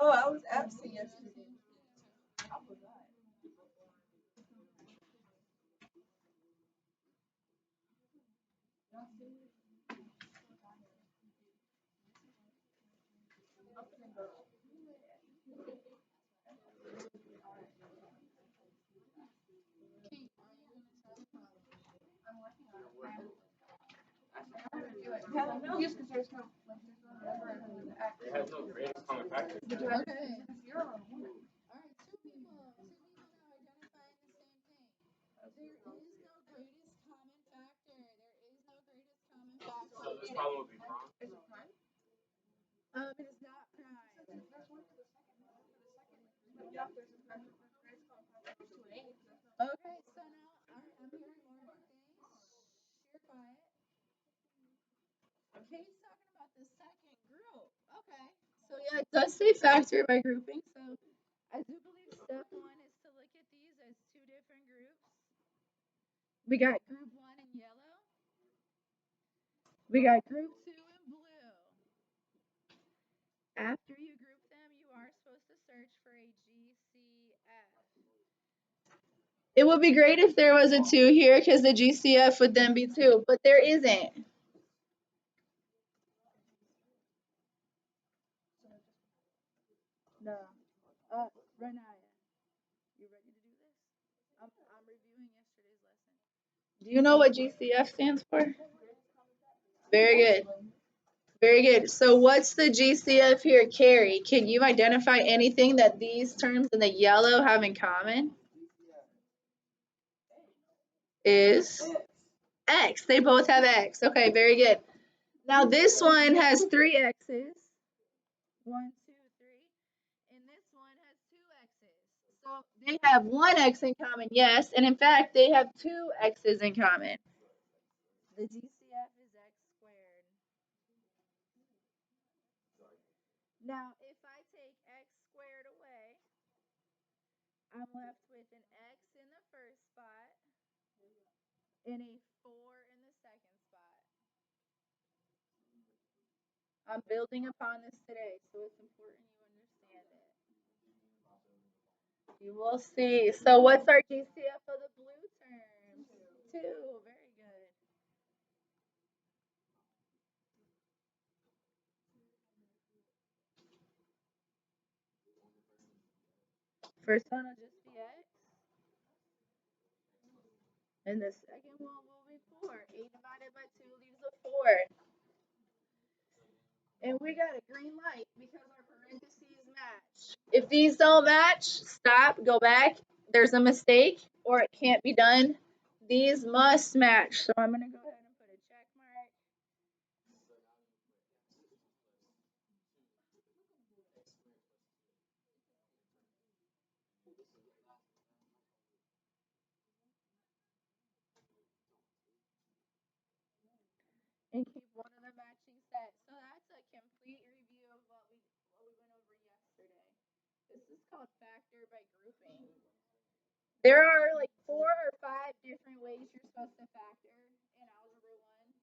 Oh, I was absent yesterday. No, just because there's no number. It has no greatest common factor. So this problem would be wrong. Yeah, it does say factor by grouping, so I do believe step one is to look at these as two different groups. We got group one in yellow. We got group two in blue. After you group them, you are supposed to search for a GCF. It would be great if there was a 2 here because the GCF would then be 2, but there isn't. No. Renaya, you ready to do this? I'm reviewing yesterday's lesson. Do you know what GCF stands for? Very good. Very good. So what's the GCF here, Carrie? Can you identify anything that these terms in the yellow have in common? Is X. They both have X. Okay, very good. Now this one has 3 X's. 1, 2, 3. And this one has 2 X's. So they have 1 X in common, yes. And in fact, they have 2 X's in common. The GCF is X squared. Now, if I take X squared away, I'm left with an X in the first spot and a 4 in the second spot. I'm building upon this today, so it's important you understand it. You will see. So what's our GCF of the blue terms? 2. Very good. First one will just be x. And the second one will be 4. 8 divided by 2 leaves a 4. And we got a green light because our parentheses match. If these don't match, stop, go back. There's a mistake or it can't be done. These must match. So I'm going to go ahead and put a check mark. And keep one of the matching sets. So that's a complete review of what we went over yesterday. This is called factor by grouping. There are like 4 or 5 different ways you're supposed to factor in Algebra 1.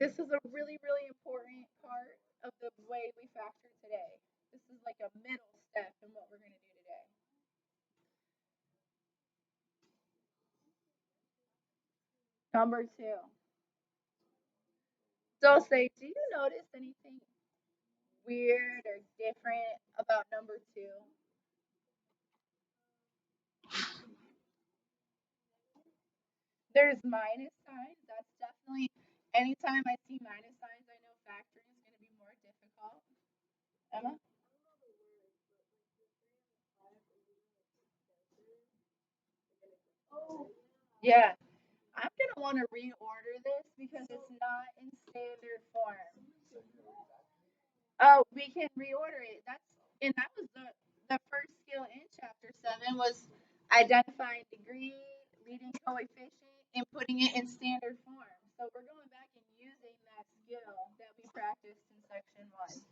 This is a really, really important part of the way we factor today. This is like a middle step in what we're going to do today. Number 2. So say, do you notice anything weird or different about number 2? There's minus signs. That's definitely, anytime I see minus signs, I know factoring is going to be more difficult. Emma? Yeah. I'm going to want to reorder this because it's not in standard form. Oh, we can reorder it. That was the first skill in chapter 7 was identifying degree, leading coefficient, and putting it in standard form. So we're going back and using that skill that we practiced in section 1.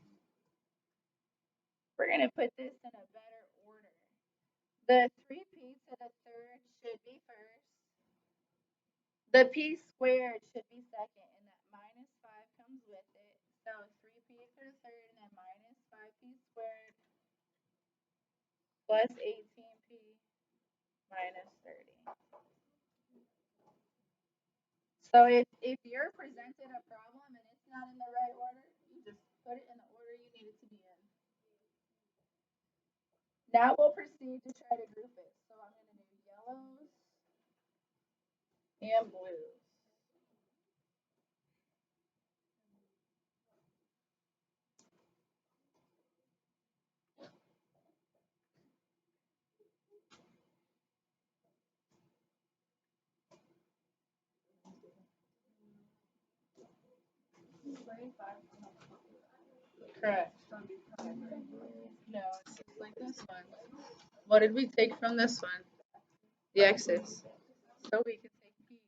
We're going to put this in a better order. The 3p to the third should be first. The p squared should be second, and that minus 5 comes with it. So 3p to the third and then minus 5p squared plus 18p minus 30. So if you're presented a problem and it's not in the right order, you just put it in the order you need it to be in. Now we'll proceed to try to group it. So I'm going to do yellows and blues. Correct. No, it's just like this one. What did we take from this one? The x's. So we can take p's.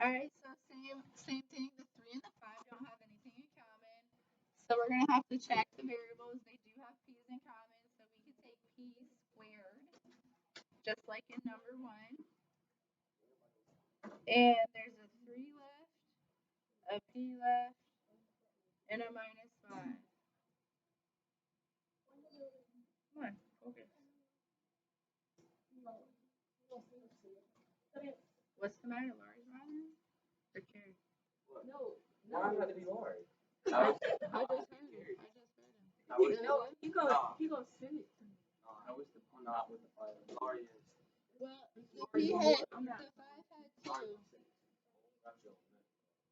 Alright, so same thing. The 3 and the 5 don't have anything in common. So we're going to have to check the variables. They do have p's in common, so we can take p squared, just like in number 1. And there's a 3 left, a p left, and a minus 5. Come on, focus. What's the matter, Lars? Or Carrie? No, I had to be Lord. I just heard him. No, he gonna send it to me. I wish the not with the fire. Lord is. Well, the 5 had 2.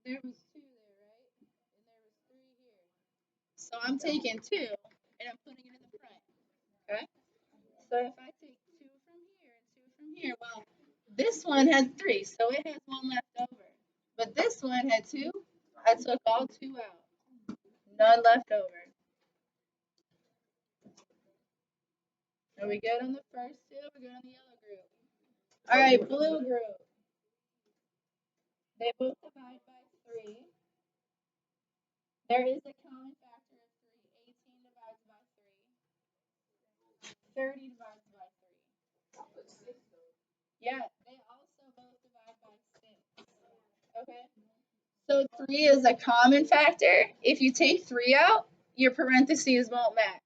There was 2 there, right? And there was 3 here. So I'm taking 2 and I'm putting it in the front. Okay? So if I take 2 from here and 2 from here, well, this one has 3, so it has 1 left over. But this one had 2. I took all 2 out. None left over. Are we good on the first 2? We're good on the yellow group. All right, blue group. They both divide by 3. There is a common factor of 3. 18 divides by 3. 30 divides by 3. Yeah, they also both divide by 6. Okay. So 3 is a common factor. If you take 3 out, your parentheses won't match.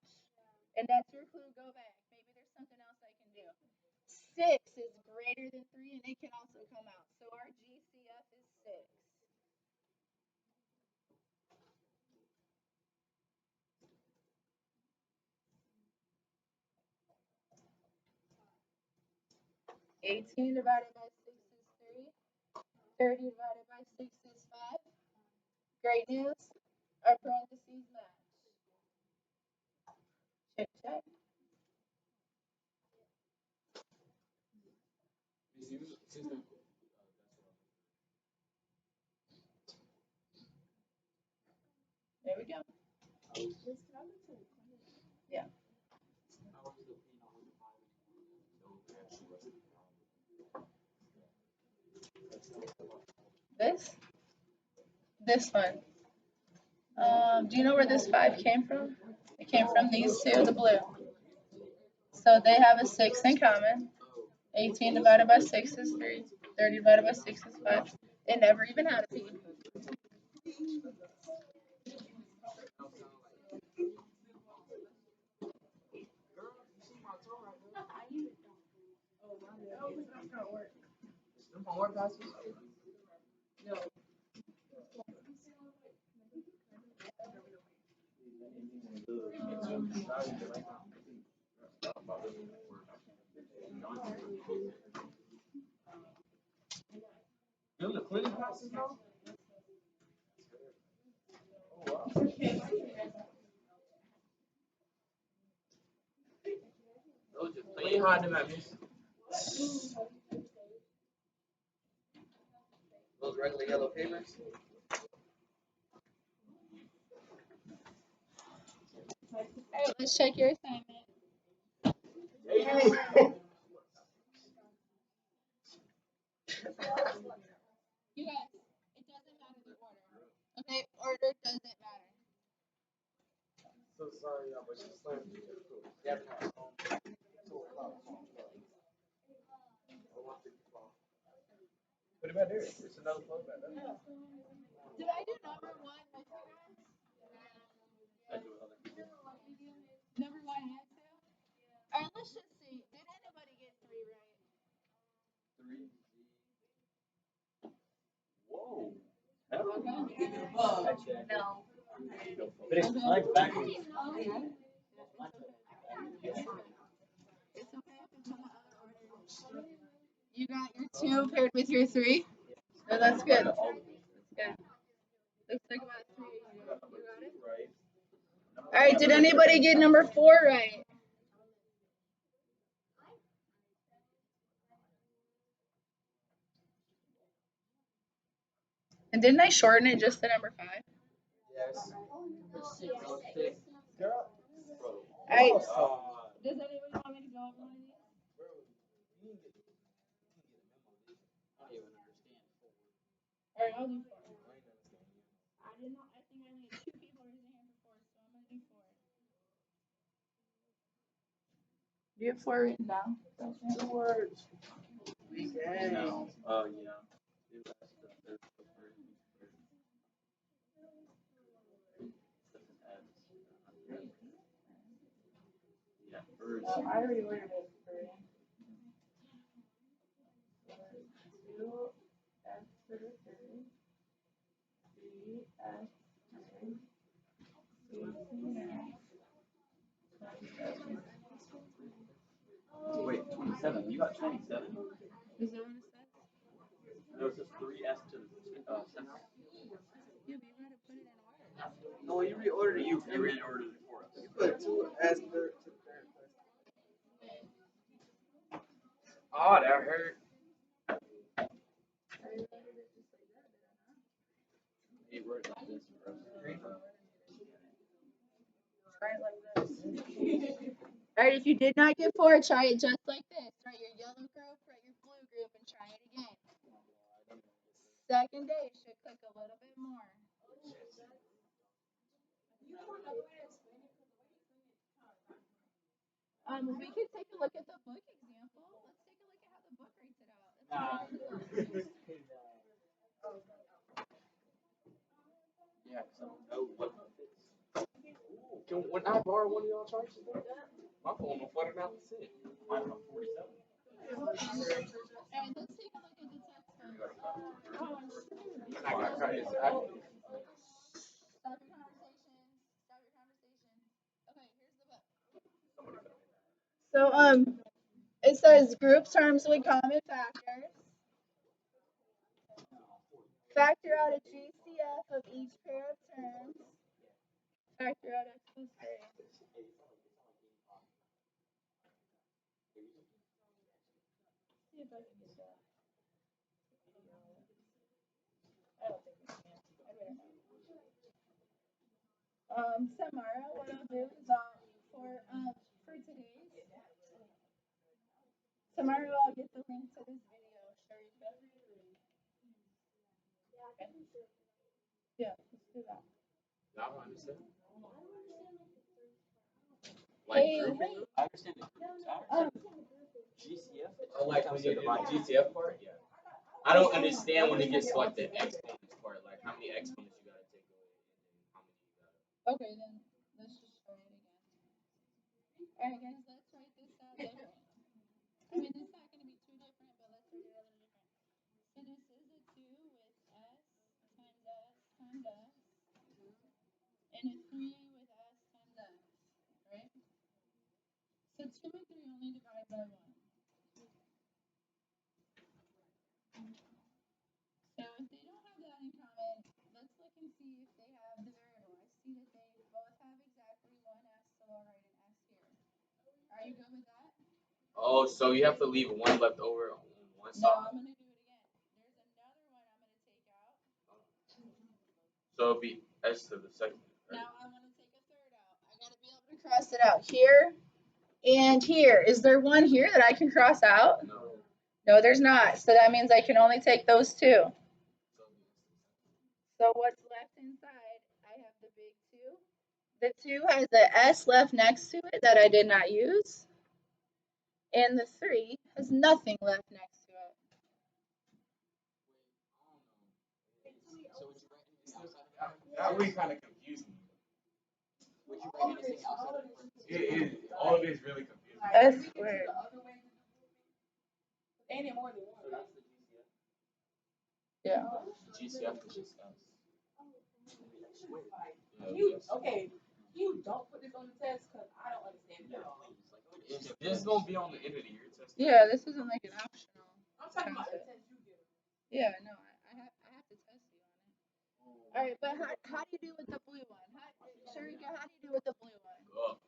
And that's your clue. Go back. Maybe there's something else I can do. 6 is greater than 3 and it can also come out. So our GCF is 6. Eighteen divided by 6 is 3. 30 divided by 6 is 5. Great news. Our parentheses match. Check, check. There we go. Yeah. This one. Do you know where this 5 came from? It came from these two, the blue. So they have a 6 in common. 18 divided by 6 is 3. 30 divided by 6 is 5. They never even had a P. Those regular yellow papers. Alright, let's check your assignment. You guys, it doesn't matter the order. Okay, order doesn't matter. So sorry, but she's slammed. Put it back there. It's another plug back there. Did I do number 1 with you guys? Number 1 and 2? Alright, let's just see. Did anybody get 3 right? 3. Whoa. No. But it's like backwards. It's okay if it's in the other order. You got your 2 paired with your 3? Oh, that's good. That's good. Looks like about 3. You got it? Alright, did anybody get number 4 right? And didn't I shorten it just to number 5? Yes. Alright. Does anybody want me to go over one of these? Alright, I'll do 4. I think I only had 2 people raising their hand for 4, so I'm gonna do 4. Do you have 4 written down? 2 words. No. Oh, yeah. Yeah, birds. I already ordered it for you. 2 S to the 3. 3 S to Wait, 27. You got 27? Is that what it says? No, it says 3S to the center. Yeah, but you gotta put it in order. No, you reordered it. You reordered it for us. You put 2S to the third place. Oh, that hurt. He wrote like this, bro. Try it like this. Alright, if you did not get 4, try it just like this. Write your yellow group, write your blue group, and try it again. Second day should click a little bit more. We could take a look at the book example. Let's take a look at how the book rates it When I borrow one of y'all chargers, my phone will 49%. Mine on 47. Alright, let's take a look at the textbook. I got credit. Stop your conversation. Stop your conversation. Okay, here's the book. So it says group terms with common factors. Factor out a GCF of each pair of terms. Factor out x plus 3. See if I can get that. I don't think we can. I better not. Tomorrow, what I'll do is for today's. Tomorrow I'll get the link to this video, Sharika. Yeah, let's do that. I don't understand. Hey, I understand GCF. Oh, like when you do the GTF part? Yeah. I don't understand when it gets to like the exponents part, like how many exponents you gotta take away and then how many you gotta. Okay, then let's just try it again. Alright guys, let's write this out different. I mean, it's not going to be too different, but let's write it a little different. So this is a 2 with s times s times s, and a 3 with s times s, right? So 2 and 3 only divide by 1. So if they don't have that in common, let's look and see if they have the variable. I see that they both have exactly 1s, so I'll write an s here. Are you good with that? Oh, so you have to leave one left over on one No, side. I'm going to do it again. There's another one I'm going to take out. So it'll be s to the second. Right? Now I want to take a third out. I got to be able to cross it out here and here. Is there one here that I can cross out? No. No, there's not. So that means I can only take those two. So what's left inside? I have the big 2. The 2 has the s left next to it that I did not use. And the 3 has nothing left next to it. That really kind of confusing. Would you write anything outside of It all of it is really confusing. S squared. Ain't it more than one? So that's the GCF. Yeah. GCF is just s. Okay, you don't put this on the test because I don't understand it at all. This is gonna be on the end of the year test. Yeah, this isn't like an optional. I'm talking about the test you give. Yeah, no, I have to test you on it. All right, but how do you do with the blue one? Sharika, how do you do with the blue one? Oh.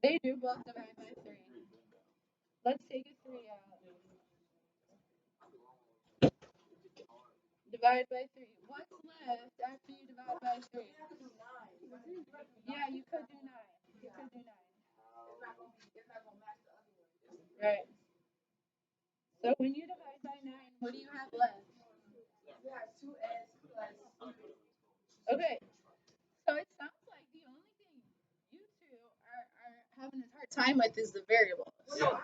They do both divide by 3. Let's take a 3 out. Divide by 3. What's left after you divide by 3? Yeah, you could do 9. You could do 9. Right. So when you divide by 9, what do you have left? You have 2s plus. Okay. So it sounds like the only thing you two are having a hard time with is the variables. Yeah.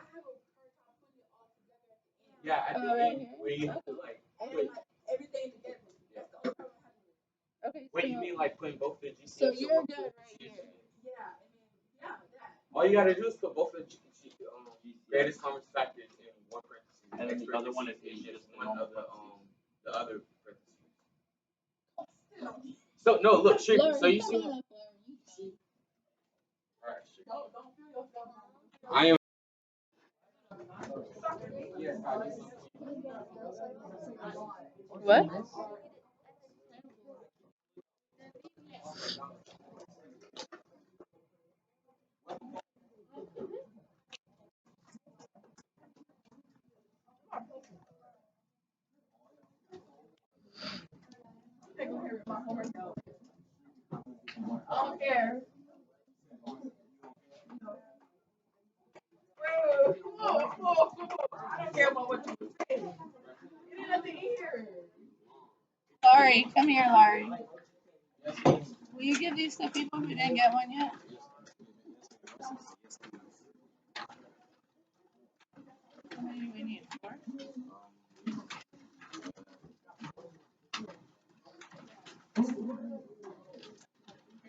Yeah, at the end, where you have to like put Everything together. That's the only problem I have with it. Okay, wait, you mean like putting both the GCFs so in you're one good place? right here. Yeah, that. All you gotta do is put both the greatest common factors in one parenthesis. And then the other one is just one of the other parentheses. So no, look, sure. So you see. Alright, sure. Don't feel yourself. I am. What? I don't care. Whoa. I don't care about what you say. It ain't nothing here. Laurie, come here, Laurie. Will you give these to people who didn't get one yet? How many do we need? 4?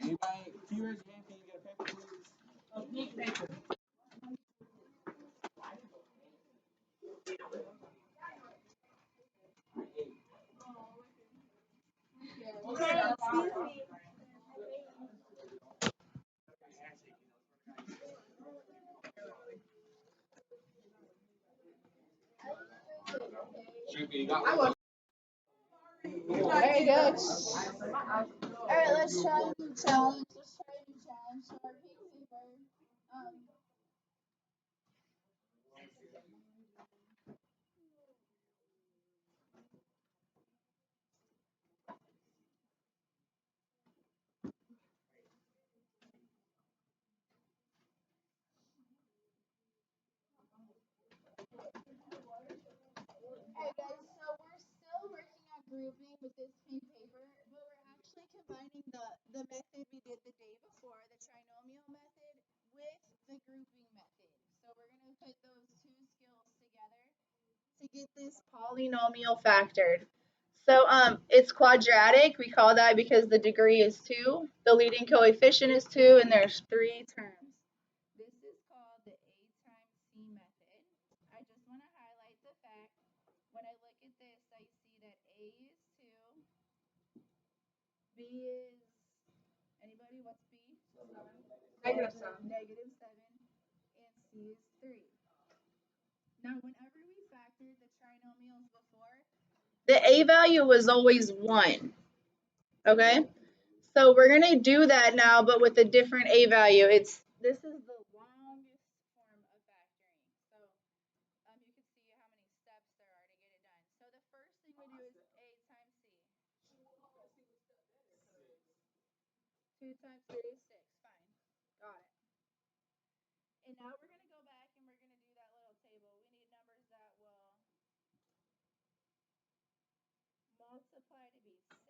Anybody, can you raise your hand? Can you get a paper, please? You got one? Very good. Alright, let's try a new challenge. So our pink paper. Alright guys, so we're still working on grouping with this pink paper, but we're actually combining the method we did the day before, the trinomial method, with the grouping method. So we're going to put those two skills together to get this polynomial factored. So it's quadratic. We call that because the degree is 2, the leading coefficient is 2, and there's 3 terms. This is called the A times C method. I just want to highlight the fact, when I look at this, I see that A is 2, B is, anybody, what's B? -7, and C is 3. Now, whenever we factored the trinomials before, the A value was always 1, okay? So we're going to do that now, but with a different A value. This is the longest form of factoring. So you can see how many steps there are to get it done. So the first thing we do is A times C. 2 times 3 is 6. Fine. Got it. And now we're going to go back and we're going to do that little table. We need numbers that will multiply to be 6.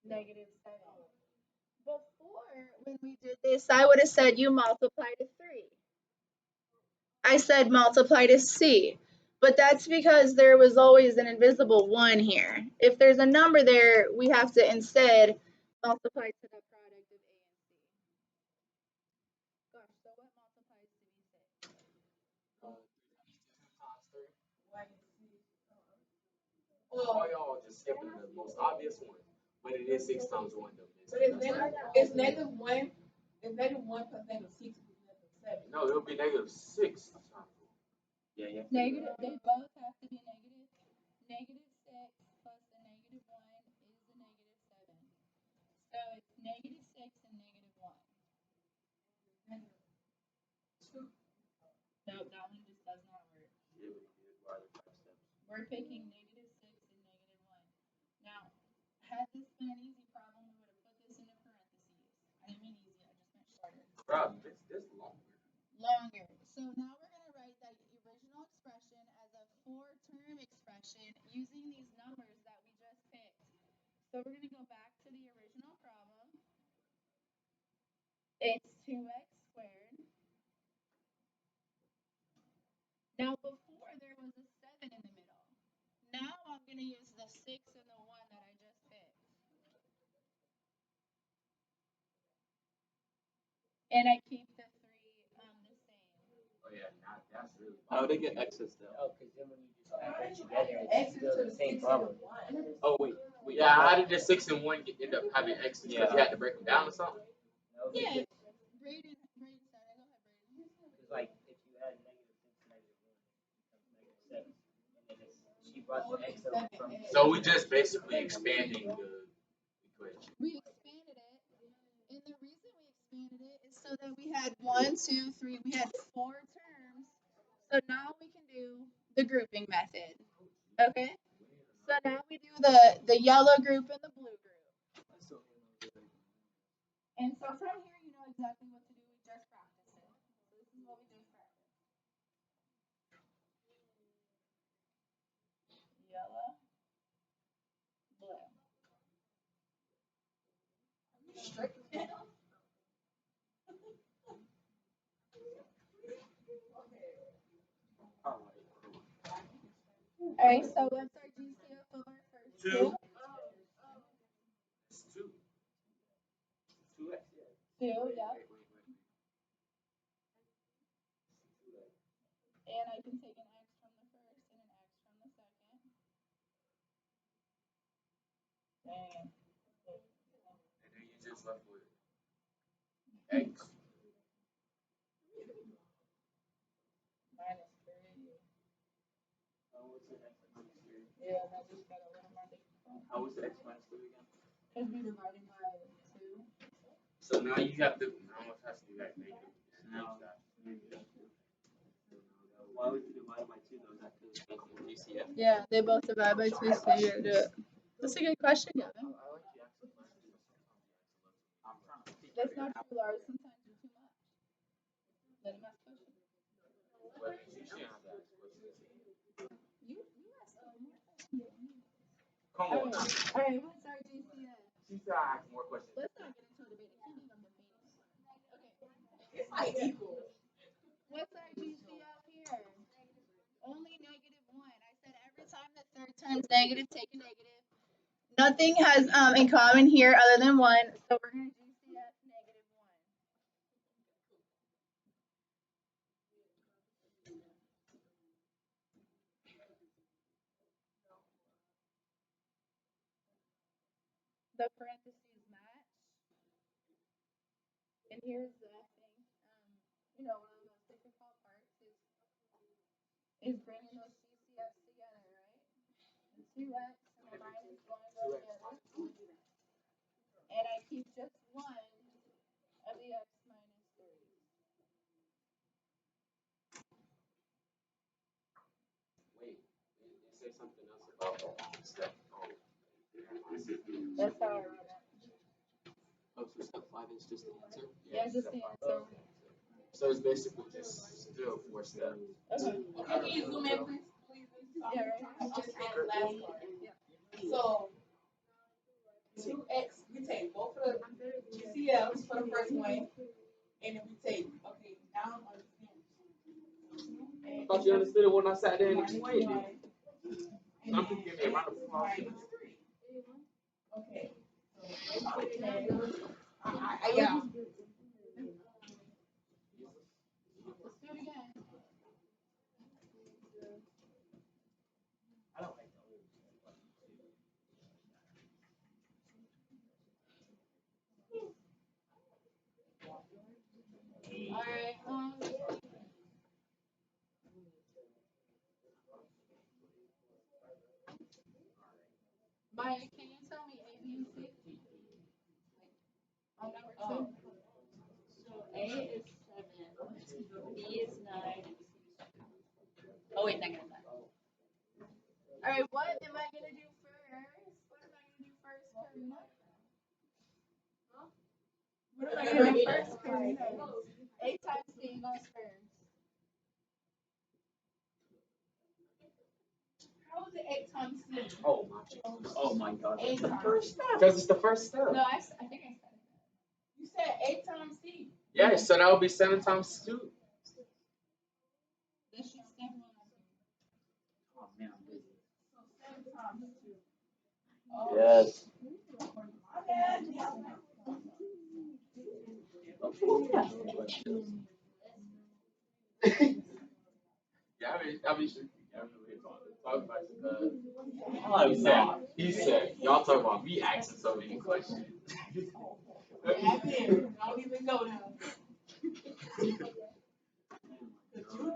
-7. Before, when we did this, I would have said you multiply to 3. I said multiply to C. But that's because there was always an invisible 1 here. If there's a number there, we have to instead multiply to the product of A and C. Gosh, so what multiplies to be 6? Oh, y'all just skipping the most obvious one. But it is 6 times 1 though. But it's -1. It's -1. It's -1 plus -6 is -7. No, it'll be -6 times 1. Yeah. Negative, they both have to be negative. -6 plus the -1 is the -7. So it's -6 and -1. No, that one just does not work. We're picking -6 and -1. Now, had this been an easy problem, we would have put this into parentheses. I didn't mean easy, I just meant shorter. Bro, this longer. Longer. So now we're going to write that original expression as a 4-term expression using these numbers that we just picked. So we're going to go back to the original problem. It's 2x squared. Now before there was a 7 in the middle. Now I'm going to use the 6 and the 1 that I just picked. And I keep the 3 the same. Oh yeah, that's really. How would they get X's though? Oh, because then when you just add it together, X it's is still to the the same 6 problem. and the 1. Oh wait. Yeah, how did the 6 and 1 end up having X's? Because Yeah. you had to break them down or something? No, Yeah. because Braden, sorry, go ahead, Braden. it's like if you add -6 to -1, it becomes -7. And then she brought the X over from. So we just basically expanding the equation. We expanded it, and the reason we expanded it is so that we had 1, 2, 3, we had 4 terms. So now we can do the grouping method. Okay? So now we do the yellow group and the blue group. And so from here you know exactly what to do. We just practiced it. So this is what we just practiced. straight down. Alright, so what's our GCF of our first two? It's 2. 2x. Two, yeah. And I can take an x from the first and an x from the second. And And then you just left with x. minus 3. How was the x minus 3? Yeah, and I just got a little more difficult. How was the x minus 3 again? Because we divided by 2. So now you have to, now it has to be like negative. Now, why was it divided by 2 though? Is that because it's the GCF? Yeah, they both divide by 2, so you gotta do it. That's a good question, Gavin. I like the x question. I'm trying to figure That's it not out. true, Lars. Sometimes you're too much. Let him ask questions. Well, you should have that question. You ask more questions. Come on. Alright, what's our GCF? She said I ask more questions. Let's not get into a debate. I can't believe I'm debating. Okay. It's like equal. What's our GCF here? Only -1. I said every time the third term's negative, take a negative. Nothing has in common here other than 1, so we're going to GCF -1. The parentheses match. And here's the thing. One of the most difficult parts is bringing those GCFs together, right? The 2x and the minus 1 go together. And I keep just 1 of the x minus 3. Wait, you say something else about step. Oh. That's how I wrote it. Oh, so step 5 is just the answer? Yeah, just the answer. So it's basically just still 4 steps. Okay. Okay, can you zoom in, please? Yeah, right. I'm just saying the last part. So, 2x, we take both of the GCFs for the first one, and then we take, okay, now I'm understanding. I thought you understood it when I sat there and Minus explained 1, it. and I'm then gonna give you a round of x applause. minus 3. Okay. Yeah. Let's do it again. I don't like the old. Alright, Maya, can you tell me A, B, and C? On number 2? So A is 7, B is 9, and C is 2. Oh wait, -9. Alright, what am I gonna do first? What am I gonna do first, Karina? What am I gonna do first, Karina? A times C goes first. How is it 8 times C? Oh my Jesus. Oh my god. 8 times. Because it's the first step. No, I think I said it. You said 8 times C. Yeah, so that would be 7 times 2. This should step 1. Oh man, I'm busy. So 7 times 2. Oh, Yes. my bad. Yeah, I mean, talk about I'm not. he said, y'all talk about me asking so many questions. Gavin, don't even go now. You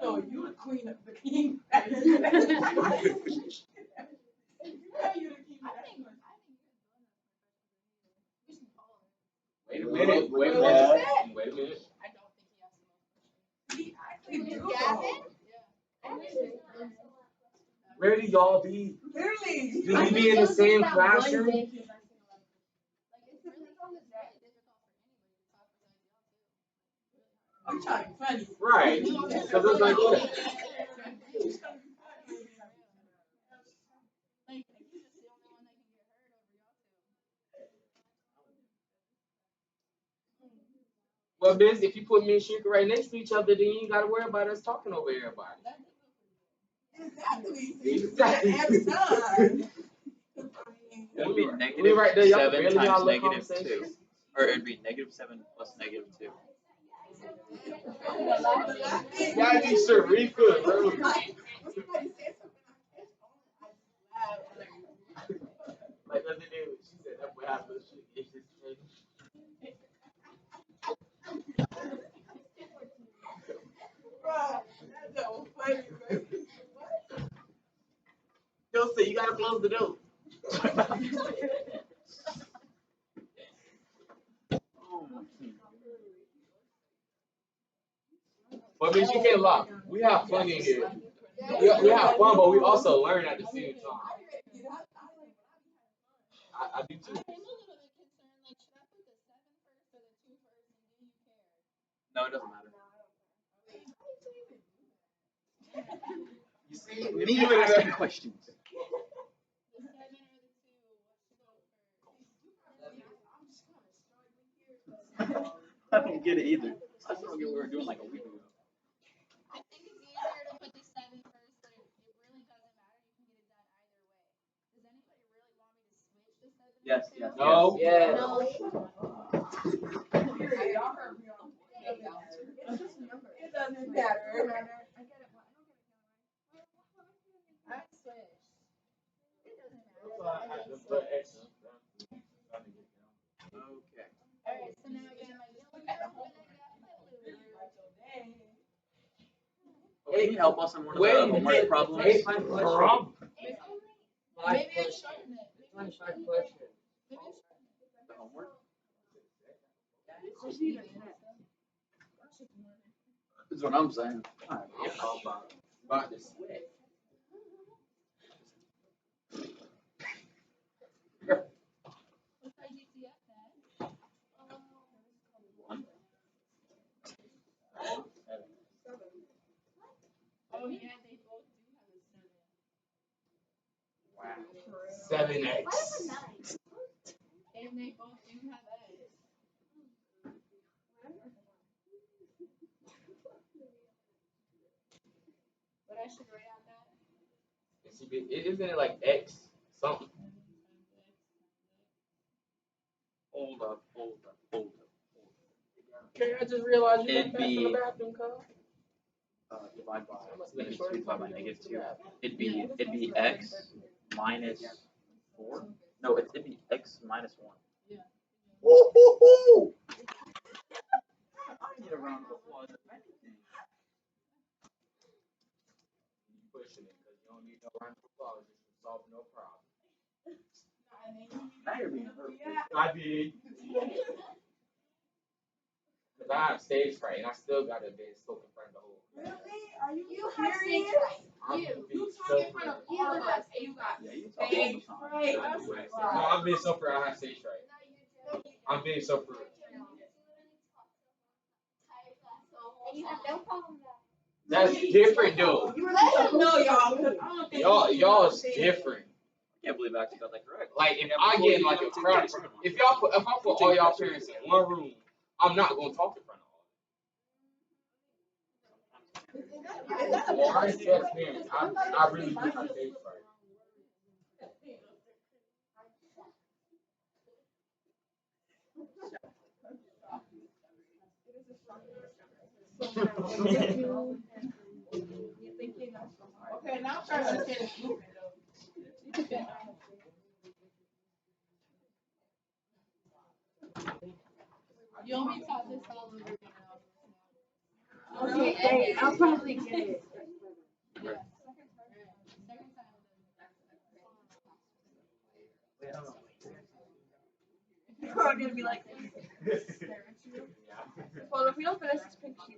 know you the queen of the king. You know you the king. Wait a minute, wait a What minute, you said? wait a minute. I don't think he asked the most He actually do. Gavin? Yeah. Where do y'all be? Literally. Do we be in the same classroom? Like, it's really difficult for anybody to talk besides y'all, too. I'm trying to be funny. Right. Because it's like, what? Like, he's just the only one that can get heard over y'all two. Well, Biz, if you put me and Shrika right next to each other, then you ain't gotta worry about us talking over everybody. Exactly. Exactly. Every time. It'd be We negative right there, y'all 7 barely times y'all little negative 2. conversations. Or it'd be negative 7 plus negative 2. Y'all need Sharika, bro. Like the other day, when she said that boy had little shit. It's just crazy. Yo, say you gotta close the door. But bitch, you can't lie. We have fun in here. We have fun, but we also learn at the same time. I do too. No, it doesn't matter. You see, Me asking questions. I don't get it either. I still don't get what we were doing like a week ago. I think it's easier to put the 7 first, but it really doesn't matter. You can get it done either way. Does anybody really want me to switch the 7? Yes, yes. No. Yes. No. It doesn't matter. I switch. It doesn't matter. Okay. Alright, so now again, like, Can you help us on one of the Wait, homework problems? Hey, maybe I shorten it. Maybe I shorten it. The homework? That's what I'm saying. Alright. About to sweat. What's our GCF then? Oh yeah, they both do have a 7. Wow. 7x. And they both do have X. But I should write out that. Isn't it like X something? Hold up. Okay, I just realized you It'd went back from be- the bathroom, Kyle. Divide by negative 2 divided by negative 2. It'd be x minus 4. No, it'd be x minus 1. Yeah. Woo-hoo-hoo! I need a round of applause if anything. You pushing it because you don't need no round of applause. You can solve no problem. Now you're being hurt. I did. Because I have stage fright and I still got a bed spoken in front of the whole class. Really? Are you have serious? stage fright. I'm You being talk so in front of fright. all of us and you got Yeah, you talk all the time. right. No, I'm being so fright. I have stage fright. I'm being so fright. And you have no problem with that. That's different, though. Let him know, y'all. Because I don't think Y'all is different. I can't believe I actually got that correct. Like if I get in like a crowd, if I put all y'all parents in one room, I'm not gonna talk in front of all. Well, I ain't scared of parents. I really do have stage fright. Okay, now I'm trying to understand this movement though. You want me to talk this all over again? Okay, great. I'll probably get it. Yeah. Second time. We're all gonna be like, well, if we don't finish this pink sheet.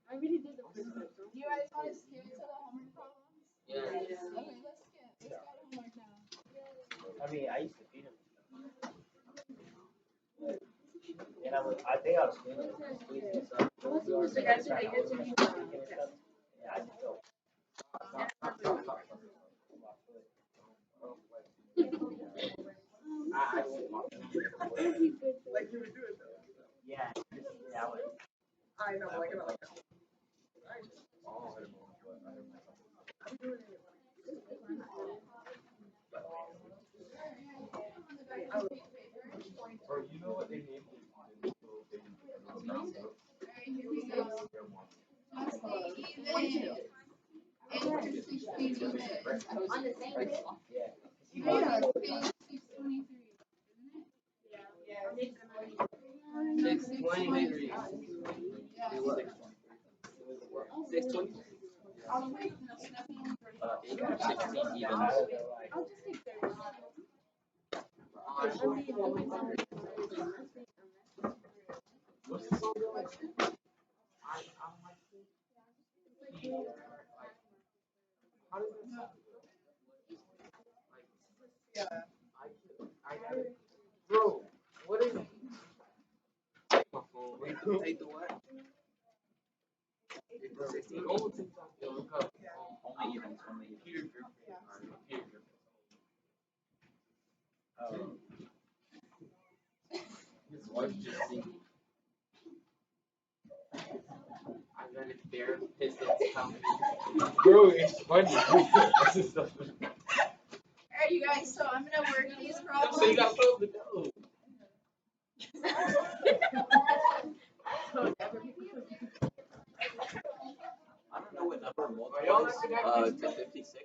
I really did the first one. Do you guys want to skip to the homework problems? Yeah. Okay, let's skip. Let's go to homework now. I mean, I used to feed him. And I think I was feeding him. Yeah, I just don't. I I know, like it. Or you know what they named it? Yeah. 623. 620. It got 16 even. What's the song going? How does it sound? Yeah. I got it. Bro, what is it? My phone. Take the what? Take the 16. Oh, TikTok. Yo, look up. Only evens, only evens. Peter Griffin. Peter Griffin. His wife just singing. I read it there. Pistons comedy. Bro, it's funny. This is so funny. Alright, you guys, so I'm gonna work these problems. So you got close the door. I don't know what number multiplies Are y'all not together? to 56.